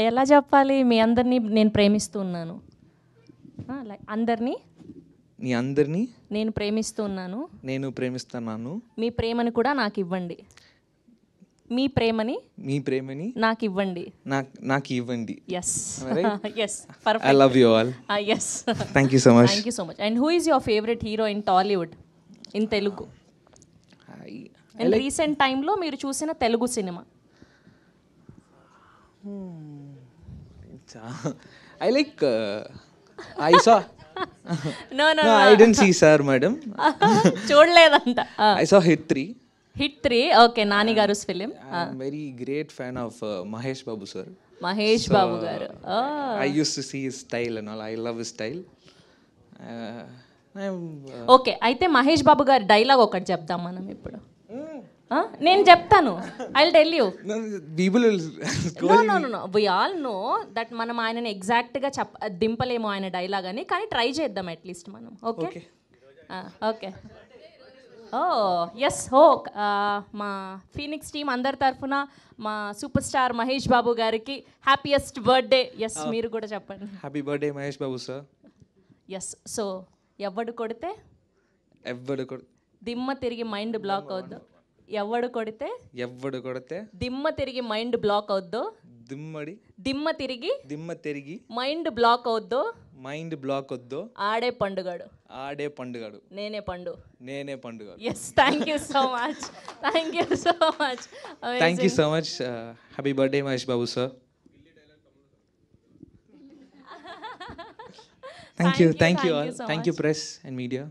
ఎలా చెప్పాలి? మీ అందరినీ నేను ప్రేమిస్తూ ఉన్నాను. అందరినీ మీ అందరినీ నేను ప్రేమిస్తూ ఉన్నాను. నేను ప్రేమిస్తున్నాను. మీ ప్రేమని కూడా నాకు ఇవ్వండి. మీ ప్రేమని నాకు ఇవ్వండి. నాకు ఇవ్వండి. Yes yes I perfect. love you all. Yes Thank you so much. Thank you so much. And who is your favourite hero in Tollywood, in Telugu? And recent టైంలో మీరు చూసిన తెలుగు సినిమా? I like I saw no no no I didn't see sir madam. చూడలేదంట. I saw Hit 3. Hit 3. Okay, Nani గారు film. I'm very great fan of Mahesh Babu sir. Mahesh బాబు గారు. I used to see his style and all. I love his style. Okay, అయితే మహేష్ బాబు గారి dialogue ఒకటి చెప్దాం మనం ఇప్పుడు. నేను చెప్తాను. I will tell you. People will know we all know that మనం ఆయనని ఎగ్జాక్ట్గా దింపలేము ఆయన డైలాగ్ అని, కానీ ట్రై చేద్దాం అట్లీస్ట్ మనం. Okay okay. Oh yes. మా ఫీనిక్స్ టీమ్ అందరి తరఫున మా సూపర్ స్టార్ మహేష్ బాబు గారికి హ్యాపీయెస్ట్ బర్త్డే. ఎస్, మీరు కూడా చెప్పండి. Happy birthday Mahesh Babu sir. Yes. So ఎవడు కొడితే దిమ్మ తిరిగి మైండ్ బ్లాక్ అవుద్దు. ఎవడు కొడితే దిమ్మ తిరిగి మైండ్ బ్లాక్ అవుద్దు. దిమ్మ తిరిగి మైండ్ బ్లాక్ అవుద్దు. ఆడే పండుగాడు. నేనే పండు. Yes, thank you so much. Thank you so much. Happy birthday Mahesh Babu sir. Thank you all. Thank you press and media.